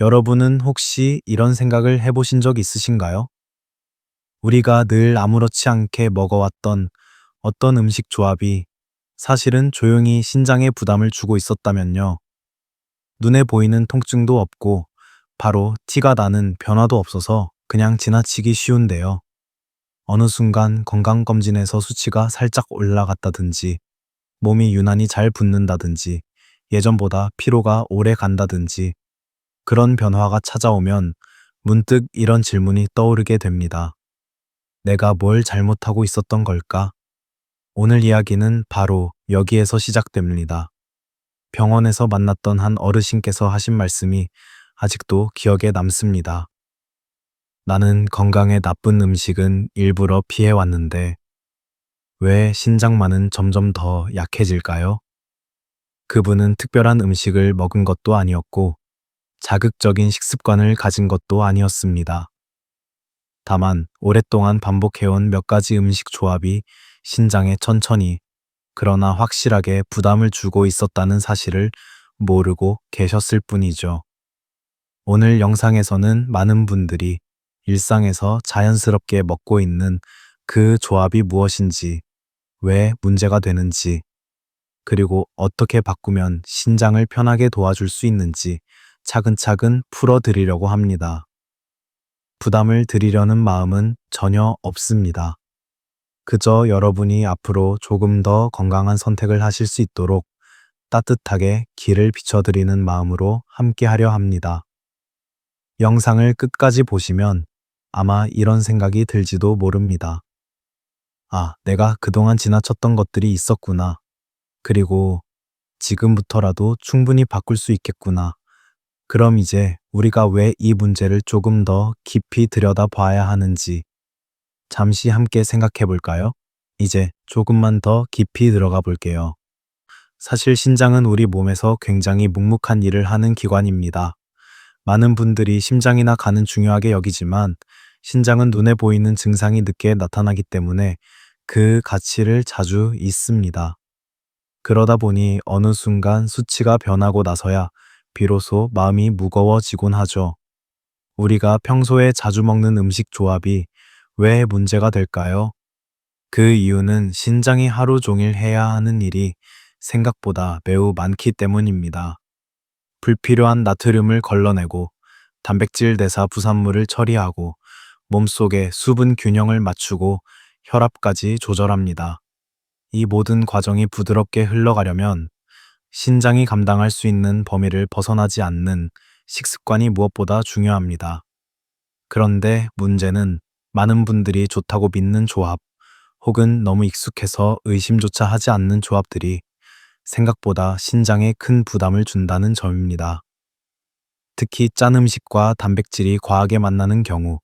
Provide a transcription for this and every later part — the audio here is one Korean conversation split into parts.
여러분은 혹시 이런 생각을 해보신 적 있으신가요? 우리가 늘 아무렇지 않게 먹어왔던 어떤 음식 조합이 사실은 조용히 신장에 부담을 주고 있었다면요. 눈에 보이는 통증도 없고 바로 티가 나는 변화도 없어서 그냥 지나치기 쉬운데요. 어느 순간 건강검진에서 수치가 살짝 올라갔다든지 몸이 유난히 잘 붓는다든지 예전보다 피로가 오래 간다든지 그런 변화가 찾아오면 문득 이런 질문이 떠오르게 됩니다. 내가 뭘 잘못하고 있었던 걸까? 오늘 이야기는 바로 여기에서 시작됩니다. 병원에서 만났던 한 어르신께서 하신 말씀이 아직도 기억에 남습니다. 나는 건강에 나쁜 음식은 일부러 피해왔는데 왜 신장만은 점점 더 약해질까요? 그분은 특별한 음식을 먹은 것도 아니었고 자극적인 식습관을 가진 것도 아니었습니다. 다만 오랫동안 반복해온 몇 가지 음식 조합이 신장에 천천히 그러나 확실하게 부담을 주고 있었다는 사실을 모르고 계셨을 뿐이죠. 오늘 영상에서는 많은 분들이 일상에서 자연스럽게 먹고 있는 그 조합이 무엇인지, 왜 문제가 되는지, 그리고 어떻게 바꾸면 신장을 편하게 도와줄 수 있는지 차근차근 풀어드리려고 합니다. 부담을 드리려는 마음은 전혀 없습니다. 그저 여러분이 앞으로 조금 더 건강한 선택을 하실 수 있도록 따뜻하게 길을 비춰드리는 마음으로 함께 하려 합니다. 영상을 끝까지 보시면 아마 이런 생각이 들지도 모릅니다. 아, 내가 그동안 지나쳤던 것들이 있었구나. 그리고 지금부터라도 충분히 바꿀 수 있겠구나. 그럼 이제 우리가 왜 이 문제를 조금 더 깊이 들여다봐야 하는지 잠시 함께 생각해 볼까요? 이제 조금만 더 깊이 들어가 볼게요. 사실 신장은 우리 몸에서 굉장히 묵묵한 일을 하는 기관입니다. 많은 분들이 심장이나 간은 중요하게 여기지만 신장은 눈에 보이는 증상이 늦게 나타나기 때문에 그 가치를 자주 잊습니다. 그러다 보니 어느 순간 수치가 변하고 나서야 비로소 마음이 무거워지곤 하죠. 우리가 평소에 자주 먹는 음식 조합이 왜 문제가 될까요? 그 이유는 신장이 하루 종일 해야 하는 일이 생각보다 매우 많기 때문입니다. 불필요한 나트륨을 걸러내고 단백질 대사 부산물을 처리하고 몸속의 수분 균형을 맞추고 혈압까지 조절합니다. 이 모든 과정이 부드럽게 흘러가려면 신장이 감당할 수 있는 범위를 벗어나지 않는 식습관이 무엇보다 중요합니다. 그런데 문제는 많은 분들이 좋다고 믿는 조합, 혹은 너무 익숙해서 의심조차 하지 않는 조합들이 생각보다 신장에 큰 부담을 준다는 점입니다. 특히 짠 음식과 단백질이 과하게 만나는 경우,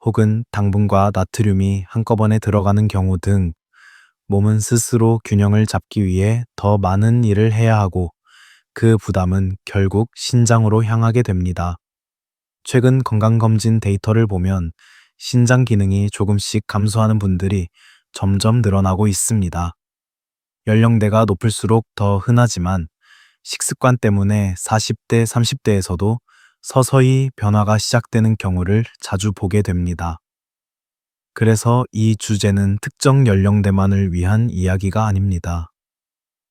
혹은 당분과 나트륨이 한꺼번에 들어가는 경우 등 몸은 스스로 균형을 잡기 위해 더 많은 일을 해야 하고 그 부담은 결국 신장으로 향하게 됩니다. 최근 건강검진 데이터를 보면 신장 기능이 조금씩 감소하는 분들이 점점 늘어나고 있습니다. 연령대가 높을수록 더 흔하지만 식습관 때문에 40대, 30대에서도 서서히 변화가 시작되는 경우를 자주 보게 됩니다. 그래서 이 주제는 특정 연령대만을 위한 이야기가 아닙니다.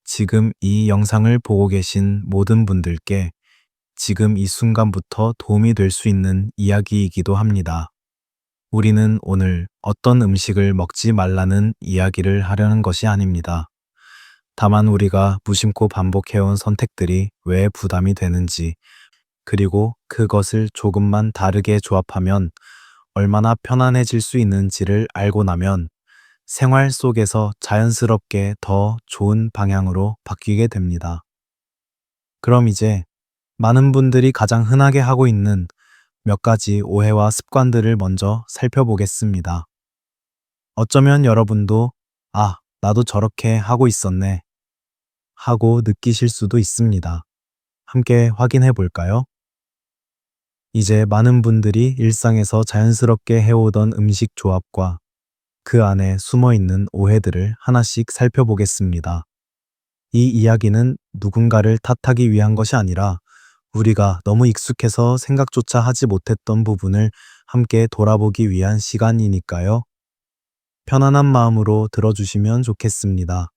지금 이 영상을 보고 계신 모든 분들께 지금 이 순간부터 도움이 될 수 있는 이야기이기도 합니다. 우리는 오늘 어떤 음식을 먹지 말라는 이야기를 하려는 것이 아닙니다. 다만 우리가 무심코 반복해온 선택들이 왜 부담이 되는지, 그리고 그것을 조금만 다르게 조합하면 얼마나 편안해질 수 있는지를 알고 나면 생활 속에서 자연스럽게 더 좋은 방향으로 바뀌게 됩니다. 그럼 이제 많은 분들이 가장 흔하게 하고 있는 몇 가지 오해와 습관들을 먼저 살펴보겠습니다. 어쩌면 여러분도 아, 나도 저렇게 하고 있었네 하고 느끼실 수도 있습니다. 함께 확인해 볼까요? 이제 많은 분들이 일상에서 자연스럽게 해오던 음식 조합과 그 안에 숨어 있는 오해들을 하나씩 살펴보겠습니다. 이 이야기는 누군가를 탓하기 위한 것이 아니라 우리가 너무 익숙해서 생각조차 하지 못했던 부분을 함께 돌아보기 위한 시간이니까요. 편안한 마음으로 들어주시면 좋겠습니다.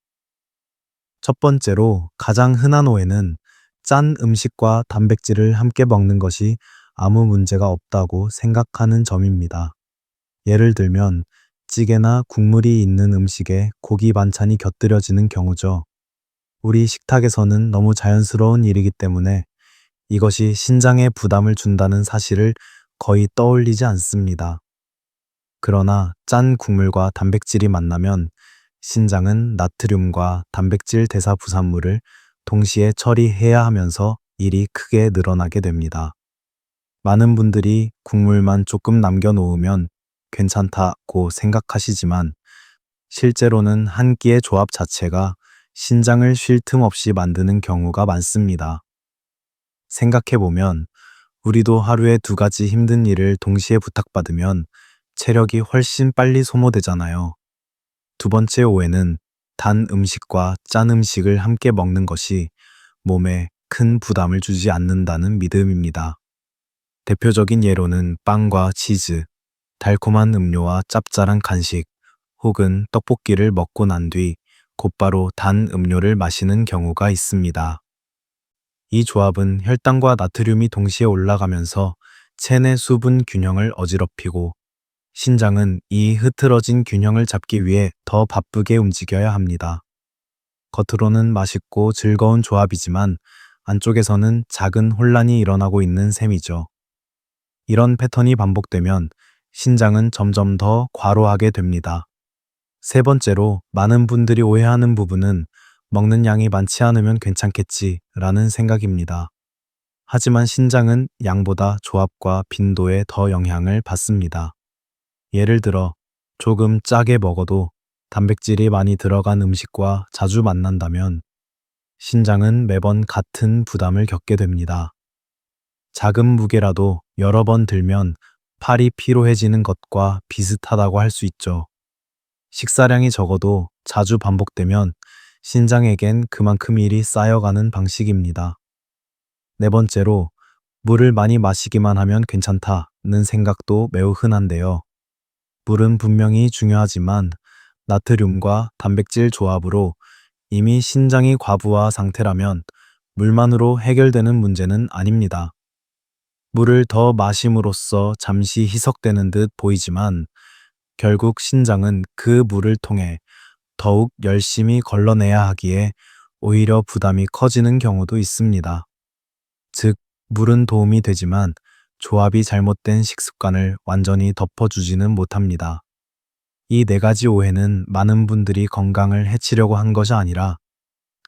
첫 번째로 가장 흔한 오해는 짠 음식과 단백질을 함께 먹는 것이 아무 문제가 없다고 생각하는 점입니다. 예를 들면 찌개나 국물이 있는 음식에 고기 반찬이 곁들여지는 경우죠. 우리 식탁에서는 너무 자연스러운 일이기 때문에 이것이 신장에 부담을 준다는 사실을 거의 떠올리지 않습니다. 그러나 짠 국물과 단백질이 만나면 신장은 나트륨과 단백질 대사 부산물을 동시에 처리해야 하면서 일이 크게 늘어나게 됩니다. 많은 분들이 국물만 조금 남겨놓으면 괜찮다고 생각하시지만 실제로는 한 끼의 조합 자체가 신장을 쉴 틈 없이 만드는 경우가 많습니다. 생각해보면 우리도 하루에 두 가지 힘든 일을 동시에 부탁받으면 체력이 훨씬 빨리 소모되잖아요. 두 번째 오해는 단 음식과 짠 음식을 함께 먹는 것이 몸에 큰 부담을 주지 않는다는 믿음입니다. 대표적인 예로는 빵과 치즈, 달콤한 음료와 짭짤한 간식, 혹은 떡볶이를 먹고 난 뒤 곧바로 단 음료를 마시는 경우가 있습니다. 이 조합은 혈당과 나트륨이 동시에 올라가면서 체내 수분 균형을 어지럽히고 신장은 이 흐트러진 균형을 잡기 위해 더 바쁘게 움직여야 합니다. 겉으로는 맛있고 즐거운 조합이지만 안쪽에서는 작은 혼란이 일어나고 있는 셈이죠. 이런 패턴이 반복되면 신장은 점점 더 과로하게 됩니다. 세 번째로 많은 분들이 오해하는 부분은 먹는 양이 많지 않으면 괜찮겠지라는 생각입니다. 하지만 신장은 양보다 조합과 빈도에 더 영향을 받습니다. 예를 들어 조금 짜게 먹어도 단백질이 많이 들어간 음식과 자주 만난다면 신장은 매번 같은 부담을 겪게 됩니다. 작은 무게라도 여러 번 들면 팔이 피로해지는 것과 비슷하다고 할 수 있죠. 식사량이 적어도 자주 반복되면 신장에겐 그만큼 일이 쌓여가는 방식입니다. 네 번째로 물을 많이 마시기만 하면 괜찮다는 생각도 매우 흔한데요. 물은 분명히 중요하지만 나트륨과 단백질 조합으로 이미 신장이 과부하 상태라면 물만으로 해결되는 문제는 아닙니다. 물을 더 마심으로써 잠시 희석되는 듯 보이지만 결국 신장은 그 물을 통해 더욱 열심히 걸러내야 하기에 오히려 부담이 커지는 경우도 있습니다. 즉, 물은 도움이 되지만 조합이 잘못된 식습관을 완전히 덮어주지는 못합니다. 이 네 가지 오해는 많은 분들이 건강을 해치려고 한 것이 아니라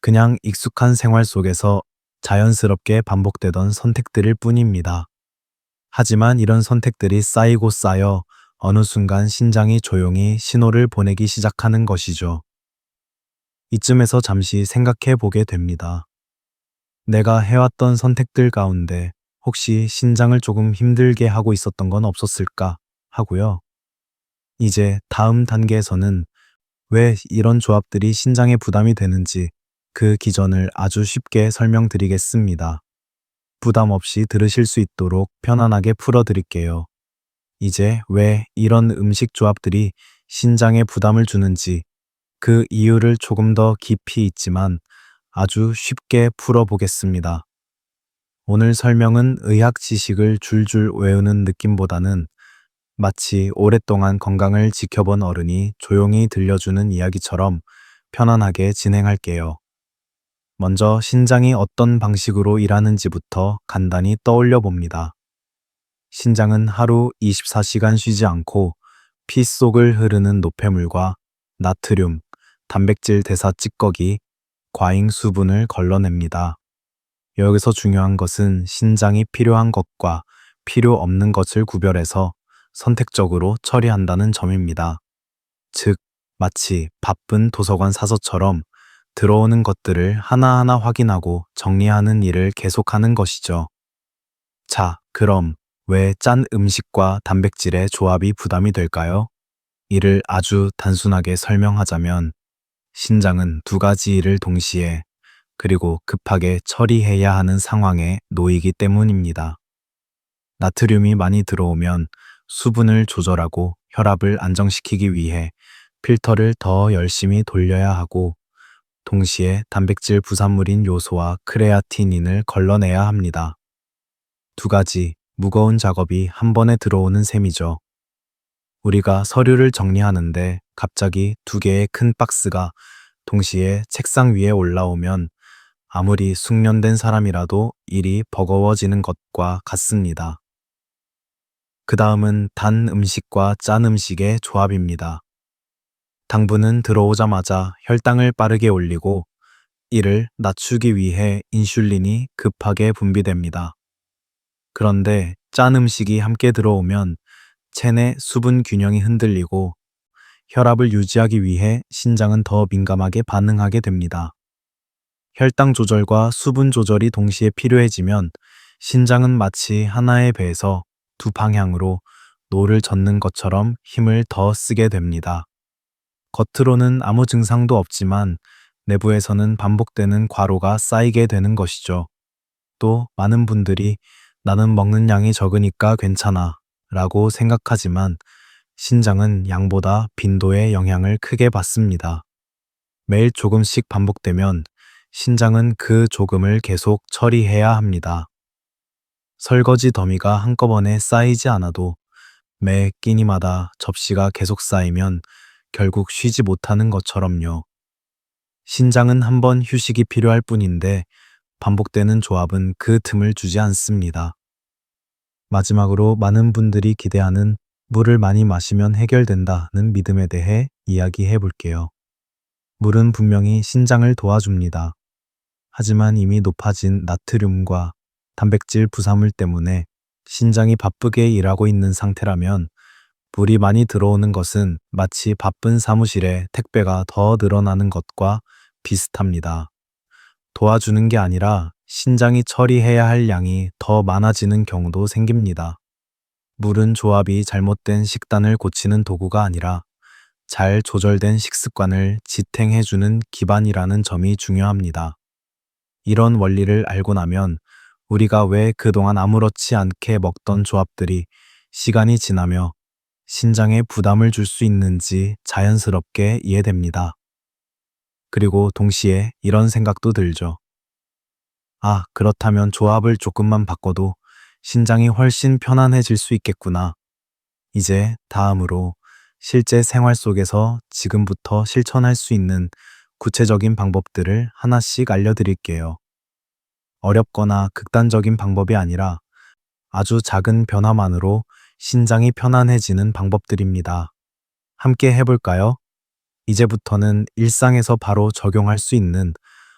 그냥 익숙한 생활 속에서 자연스럽게 반복되던 선택들일 뿐입니다. 하지만 이런 선택들이 쌓이고 쌓여 어느 순간 신장이 조용히 신호를 보내기 시작하는 것이죠. 이쯤에서 잠시 생각해 보게 됩니다. 내가 해왔던 선택들 가운데 혹시 신장을 조금 힘들게 하고 있었던 건 없었을까 하고요. 이제 다음 단계에서는 왜 이런 조합들이 신장에 부담이 되는지 그 기전을 아주 쉽게 설명드리겠습니다. 부담 없이 들으실 수 있도록 편안하게 풀어드릴게요. 이제 왜 이런 음식 조합들이 신장에 부담을 주는지 그 이유를 조금 더 깊이 있지만 아주 쉽게 풀어보겠습니다. 오늘 설명은 의학 지식을 줄줄 외우는 느낌보다는 마치 오랫동안 건강을 지켜본 어른이 조용히 들려주는 이야기처럼 편안하게 진행할게요. 먼저 신장이 어떤 방식으로 일하는지부터 간단히 떠올려 봅니다. 신장은 하루 24시간 쉬지 않고 피 속을 흐르는 노폐물과 나트륨, 단백질 대사 찌꺼기, 과잉 수분을 걸러냅니다. 여기서 중요한 것은 신장이 필요한 것과 필요 없는 것을 구별해서 선택적으로 처리한다는 점입니다. 즉, 마치 바쁜 도서관 사서처럼 들어오는 것들을 하나하나 확인하고 정리하는 일을 계속하는 것이죠. 자, 그럼 왜 짠 음식과 단백질의 조합이 부담이 될까요? 이를 아주 단순하게 설명하자면 신장은 두 가지 일을 동시에 그리고 급하게 처리해야 하는 상황에 놓이기 때문입니다. 나트륨이 많이 들어오면 수분을 조절하고 혈압을 안정시키기 위해 필터를 더 열심히 돌려야 하고, 동시에 단백질 부산물인 요소와 크레아티닌을 걸러내야 합니다. 두 가지 무거운 작업이 한 번에 들어오는 셈이죠. 우리가 서류를 정리하는데 갑자기 두 개의 큰 박스가 동시에 책상 위에 올라오면 아무리 숙련된 사람이라도 일이 버거워지는 것과 같습니다. 그 다음은 단 음식과 짠 음식의 조합입니다. 당분은 들어오자마자 혈당을 빠르게 올리고, 이를 낮추기 위해 인슐린이 급하게 분비됩니다. 그런데 짠 음식이 함께 들어오면 체내 수분 균형이 흔들리고 혈압을 유지하기 위해 신장은 더 민감하게 반응하게 됩니다. 혈당 조절과 수분 조절이 동시에 필요해지면 신장은 마치 하나의 배에서 두 방향으로 노를 젓는 것처럼 힘을 더 쓰게 됩니다. 겉으로는 아무 증상도 없지만 내부에서는 반복되는 과로가 쌓이게 되는 것이죠. 또 많은 분들이 나는 먹는 양이 적으니까 괜찮아 라고 생각하지만, 신장은 양보다 빈도의 영향을 크게 받습니다. 매일 조금씩 반복되면 신장은 그 조금을 계속 처리해야 합니다. 설거지 더미가 한꺼번에 쌓이지 않아도 매 끼니마다 접시가 계속 쌓이면 결국 쉬지 못하는 것처럼요. 신장은 한 번 휴식이 필요할 뿐인데 반복되는 조합은 그 틈을 주지 않습니다. 마지막으로 많은 분들이 기대하는 물을 많이 마시면 해결된다는 믿음에 대해 이야기해 볼게요. 물은 분명히 신장을 도와줍니다. 하지만 이미 높아진 나트륨과 단백질 부산물 때문에 신장이 바쁘게 일하고 있는 상태라면, 물이 많이 들어오는 것은 마치 바쁜 사무실에 택배가 더 늘어나는 것과 비슷합니다. 도와주는 게 아니라 신장이 처리해야 할 양이 더 많아지는 경우도 생깁니다. 물은 조합이 잘못된 식단을 고치는 도구가 아니라 잘 조절된 식습관을 지탱해주는 기반이라는 점이 중요합니다. 이런 원리를 알고 나면 우리가 왜 그동안 아무렇지 않게 먹던 조합들이 시간이 지나며 신장에 부담을 줄 수 있는지 자연스럽게 이해됩니다. 그리고 동시에 이런 생각도 들죠. 아, 그렇다면 조합을 조금만 바꿔도 신장이 훨씬 편안해질 수 있겠구나. 이제 다음으로 실제 생활 속에서 지금부터 실천할 수 있는 구체적인 방법들을 하나씩 알려드릴게요. 어렵거나 극단적인 방법이 아니라 아주 작은 변화만으로 신장이 편안해지는 방법들입니다. 함께 해볼까요? 이제부터는 일상에서 바로 적용할 수 있는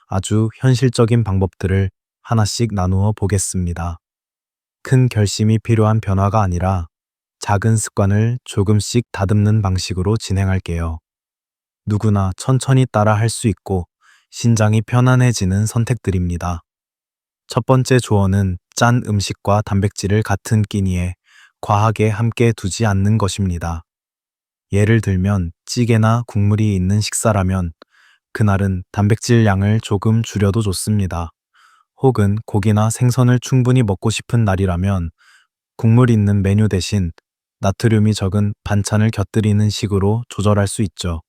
아주 현실적인 방법들을 하나씩 나누어 보겠습니다. 큰 결심이 필요한 변화가 아니라 작은 습관을 조금씩 다듬는 방식으로 진행할게요. 누구나 천천히 따라 할 수 있고 신장이 편안해지는 선택들입니다. 첫 번째 조언은 짠 음식과 단백질을 같은 끼니에 과하게 함께 두지 않는 것입니다. 예를 들면 찌개나 국물이 있는 식사라면 그날은 단백질 양을 조금 줄여도 좋습니다. 혹은 고기나 생선을 충분히 먹고 싶은 날이라면 국물 있는 메뉴 대신 나트륨이 적은 반찬을 곁들이는 식으로 조절할 수 있죠.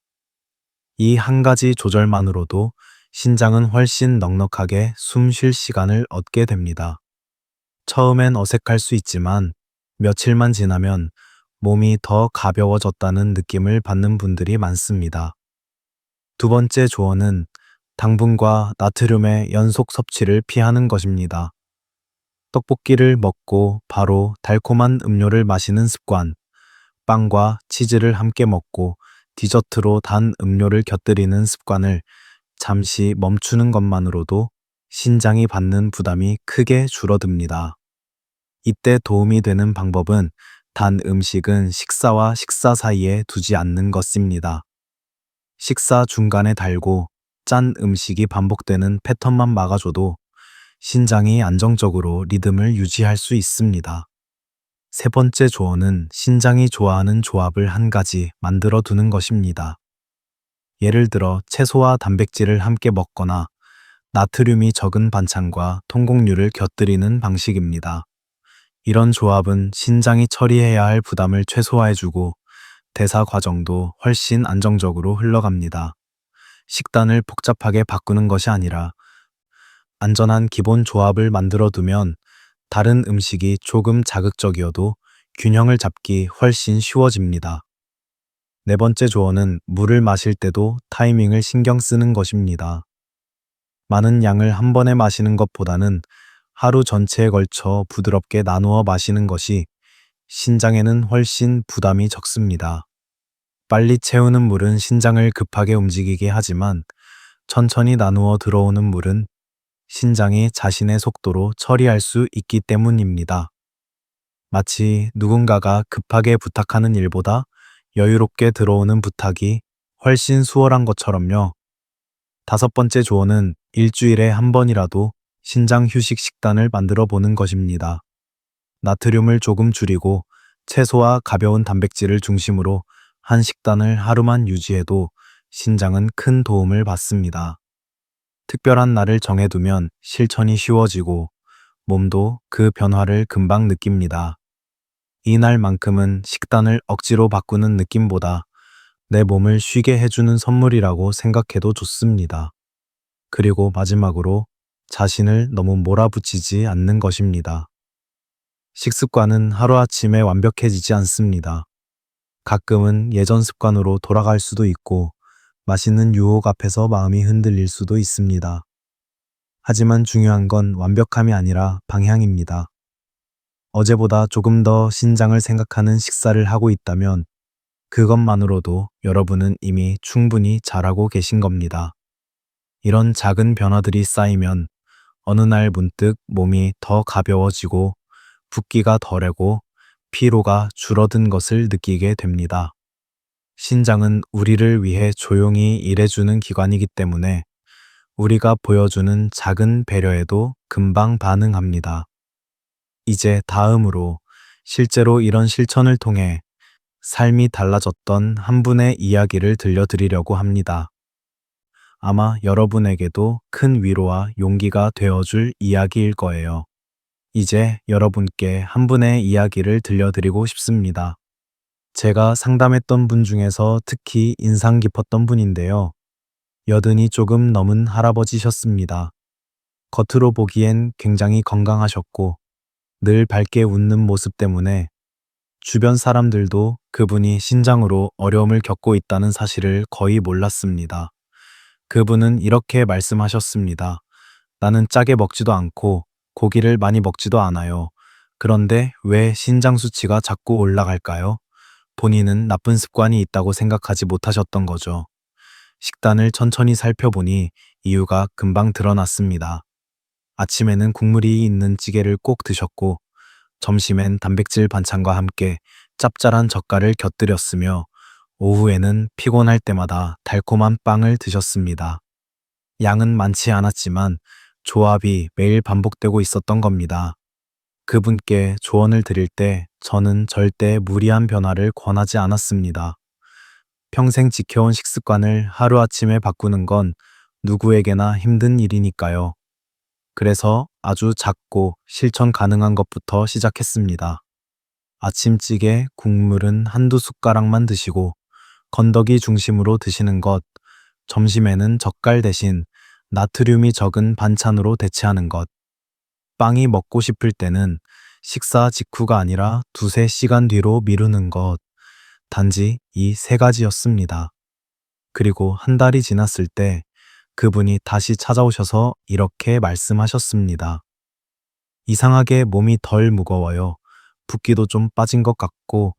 이 한 가지 조절만으로도 신장은 훨씬 넉넉하게 숨 쉴 시간을 얻게 됩니다. 처음엔 어색할 수 있지만 며칠만 지나면 몸이 더 가벼워졌다는 느낌을 받는 분들이 많습니다. 두 번째 조언은 당분과 나트륨의 연속 섭취를 피하는 것입니다. 떡볶이를 먹고 바로 달콤한 음료를 마시는 습관, 빵과 치즈를 함께 먹고 디저트로 단 음료를 곁들이는 습관을 잠시 멈추는 것만으로도 신장이 받는 부담이 크게 줄어듭니다. 이때 도움이 되는 방법은 단 음식은 식사와 식사 사이에 두지 않는 것입니다. 식사 중간에 달고 짠 음식이 반복되는 패턴만 막아줘도 신장이 안정적으로 리듬을 유지할 수 있습니다. 세 번째 조언은 신장이 좋아하는 조합을 한 가지 만들어 두는 것입니다. 예를 들어 채소와 단백질을 함께 먹거나 나트륨이 적은 반찬과 통곡류를 곁들이는 방식입니다. 이런 조합은 신장이 처리해야 할 부담을 최소화해주고 대사 과정도 훨씬 안정적으로 흘러갑니다. 식단을 복잡하게 바꾸는 것이 아니라 안전한 기본 조합을 만들어 두면 다른 음식이 조금 자극적이어도 균형을 잡기 훨씬 쉬워집니다. 네 번째 조언은 물을 마실 때도 타이밍을 신경 쓰는 것입니다. 많은 양을 한 번에 마시는 것보다는 하루 전체에 걸쳐 부드럽게 나누어 마시는 것이 신장에는 훨씬 부담이 적습니다. 빨리 채우는 물은 신장을 급하게 움직이게 하지만 천천히 나누어 들어오는 물은 신장이 자신의 속도로 처리할 수 있기 때문입니다. 마치 누군가가 급하게 부탁하는 일보다 여유롭게 들어오는 부탁이 훨씬 수월한 것처럼요. 다섯 번째 조언은 일주일에 한 번이라도 신장 휴식 식단을 만들어 보는 것입니다. 나트륨을 조금 줄이고 채소와 가벼운 단백질을 중심으로 한 식단을 하루만 유지해도 신장은 큰 도움을 받습니다. 특별한 날을 정해두면 실천이 쉬워지고 몸도 그 변화를 금방 느낍니다. 이날만큼은 식단을 억지로 바꾸는 느낌보다 내 몸을 쉬게 해주는 선물이라고 생각해도 좋습니다. 그리고 마지막으로 자신을 너무 몰아붙이지 않는 것입니다. 식습관은 하루아침에 완벽해지지 않습니다. 가끔은 예전 습관으로 돌아갈 수도 있고 맛있는 유혹 앞에서 마음이 흔들릴 수도 있습니다. 하지만 중요한 건 완벽함이 아니라 방향입니다. 어제보다 조금 더 신장을 생각하는 식사를 하고 있다면 그것만으로도 여러분은 이미 충분히 잘하고 계신 겁니다. 이런 작은 변화들이 쌓이면 어느 날 문득 몸이 더 가벼워지고 붓기가 덜하고 피로가 줄어든 것을 느끼게 됩니다. 신장은 우리를 위해 조용히 일해주는 기관이기 때문에 우리가 보여주는 작은 배려에도 금방 반응합니다. 이제 다음으로 실제로 이런 실천을 통해 삶이 달라졌던 한 분의 이야기를 들려드리려고 합니다. 아마 여러분에게도 큰 위로와 용기가 되어줄 이야기일 거예요. 이제 여러분께 한 분의 이야기를 들려드리고 싶습니다. 제가 상담했던 분 중에서 특히 인상 깊었던 분인데요. 여든이 조금 넘은 할아버지셨습니다. 겉으로 보기엔 굉장히 건강하셨고 늘 밝게 웃는 모습 때문에 주변 사람들도 그분이 신장으로 어려움을 겪고 있다는 사실을 거의 몰랐습니다. 그분은 이렇게 말씀하셨습니다. 나는 짜게 먹지도 않고 고기를 많이 먹지도 않아요. 그런데 왜 신장 수치가 자꾸 올라갈까요? 본인은 나쁜 습관이 있다고 생각하지 못하셨던 거죠. 식단을 천천히 살펴보니 이유가 금방 드러났습니다. 아침에는 국물이 있는 찌개를 꼭 드셨고, 점심엔 단백질 반찬과 함께 짭짤한 젓갈을 곁들였으며, 오후에는 피곤할 때마다 달콤한 빵을 드셨습니다. 양은 많지 않았지만 조합이 매일 반복되고 있었던 겁니다. 그분께 조언을 드릴 때 저는 절대 무리한 변화를 권하지 않았습니다. 평생 지켜온 식습관을 하루아침에 바꾸는 건 누구에게나 힘든 일이니까요. 그래서 아주 작고 실천 가능한 것부터 시작했습니다. 아침찌개, 국물은 한두 숟가락만 드시고 건더기 중심으로 드시는 것, 점심에는 젓갈 대신 나트륨이 적은 반찬으로 대체하는 것, 빵이 먹고 싶을 때는 식사 직후가 아니라 두세 시간 뒤로 미루는 것, 단지 이 세 가지였습니다. 그리고 한 달이 지났을 때 그분이 다시 찾아오셔서 이렇게 말씀하셨습니다. 이상하게 몸이 덜 무거워요. 붓기도 좀 빠진 것 같고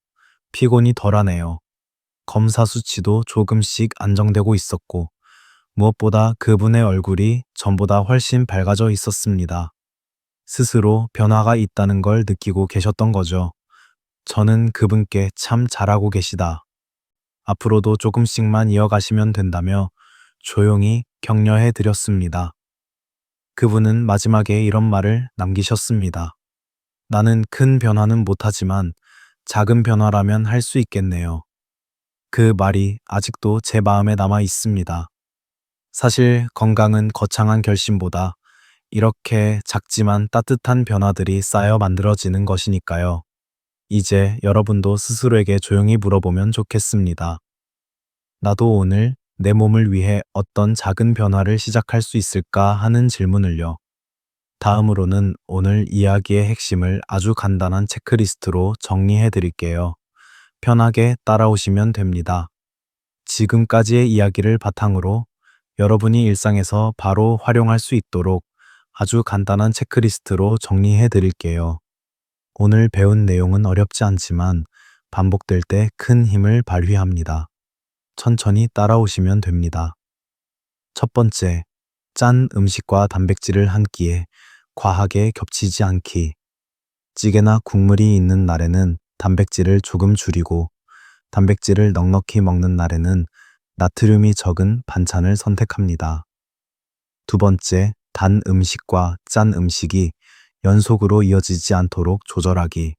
피곤이 덜하네요. 검사 수치도 조금씩 안정되고 있었고 무엇보다 그분의 얼굴이 전보다 훨씬 밝아져 있었습니다. 스스로 변화가 있다는 걸 느끼고 계셨던 거죠. 저는 그분께 참 잘하고 계시다. 앞으로도 조금씩만 이어가시면 된다며 조용히 격려해 드렸습니다. 그분은 마지막에 이런 말을 남기셨습니다. 나는 큰 변화는 못하지만 작은 변화라면 할 수 있겠네요. 그 말이 아직도 제 마음에 남아 있습니다. 사실 건강은 거창한 결심보다 이렇게 작지만 따뜻한 변화들이 쌓여 만들어지는 것이니까요. 이제 여러분도 스스로에게 조용히 물어보면 좋겠습니다. 나도 오늘 내 몸을 위해 어떤 작은 변화를 시작할 수 있을까 하는 질문을요. 다음으로는 오늘 이야기의 핵심을 아주 간단한 체크리스트로 정리해 드릴게요. 편하게 따라오시면 됩니다. 지금까지의 이야기를 바탕으로 여러분이 일상에서 바로 활용할 수 있도록 아주 간단한 체크리스트로 정리해 드릴게요. 오늘 배운 내용은 어렵지 않지만 반복될 때 큰 힘을 발휘합니다. 천천히 따라오시면 됩니다. 첫 번째, 짠 음식과 단백질을 한 끼에 과하게 겹치지 않기. 찌개나 국물이 있는 날에는 단백질을 조금 줄이고 단백질을 넉넉히 먹는 날에는 나트륨이 적은 반찬을 선택합니다. 두 번째, 단 음식과 짠 음식이 연속으로 이어지지 않도록 조절하기.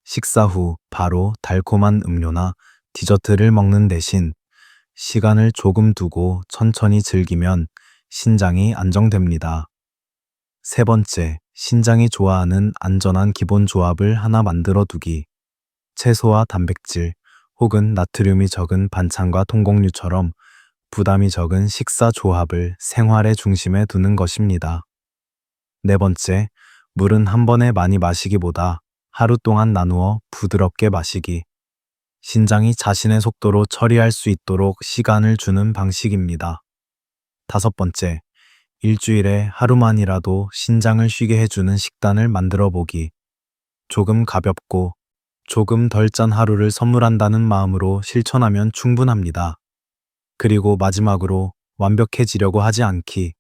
식사 후 바로 달콤한 음료나 디저트를 먹는 대신 시간을 조금 두고 천천히 즐기면 신장이 안정됩니다. 세 번째, 신장이 좋아하는 안전한 기본 조합을 하나 만들어 두기. 채소와 단백질 혹은 나트륨이 적은 반찬과 통곡류처럼 부담이 적은 식사 조합을 생활의 중심에 두는 것입니다. 네 번째, 물은 한 번에 많이 마시기보다 하루 동안 나누어 부드럽게 마시기. 신장이 자신의 속도로 처리할 수 있도록 시간을 주는 방식입니다. 다섯 번째, 일주일에 하루만이라도 신장을 쉬게 해주는 식단을 만들어 보기. 조금 가볍고 조금 덜 짠 하루를 선물한다는 마음으로 실천하면 충분합니다. 그리고 마지막으로 완벽해지려고 하지 않기.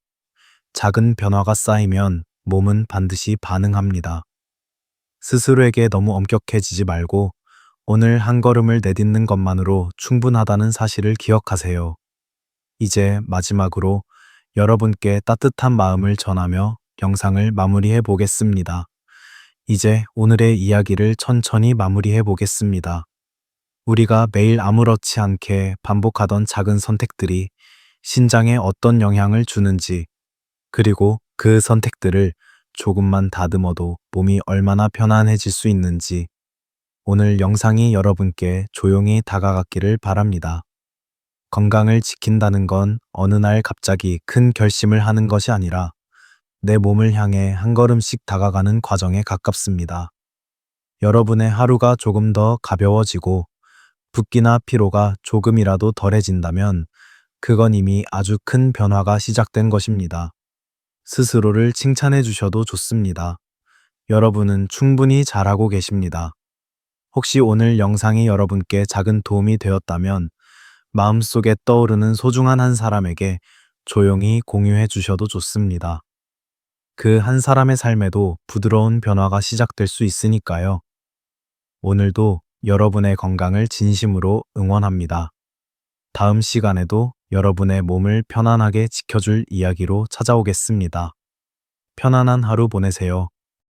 작은 변화가 쌓이면 몸은 반드시 반응합니다. 스스로에게 너무 엄격해지지 말고 오늘 한 걸음을 내딛는 것만으로 충분하다는 사실을 기억하세요. 이제 마지막으로 여러분께 따뜻한 마음을 전하며 영상을 마무리해 보겠습니다. 이제 오늘의 이야기를 천천히 마무리해 보겠습니다. 우리가 매일 아무렇지 않게 반복하던 작은 선택들이 신장에 어떤 영향을 주는지, 그리고 그 선택들을 조금만 다듬어도 몸이 얼마나 편안해질 수 있는지, 오늘 영상이 여러분께 조용히 다가갔기를 바랍니다. 건강을 지킨다는 건 어느 날 갑자기 큰 결심을 하는 것이 아니라 내 몸을 향해 한 걸음씩 다가가는 과정에 가깝습니다. 여러분의 하루가 조금 더 가벼워지고 붓기나 피로가 조금이라도 덜해진다면 그건 이미 아주 큰 변화가 시작된 것입니다. 스스로를 칭찬해 주셔도 좋습니다. 여러분은 충분히 잘하고 계십니다. 혹시 오늘 영상이 여러분께 작은 도움이 되었다면 마음속에 떠오르는 소중한 한 사람에게 조용히 공유해 주셔도 좋습니다. 그 한 사람의 삶에도 부드러운 변화가 시작될 수 있으니까요. 오늘도 여러분의 건강을 진심으로 응원합니다. 다음 시간에도 여러분의 몸을 편안하게 지켜줄 이야기로 찾아오겠습니다. 편안한 하루 보내세요.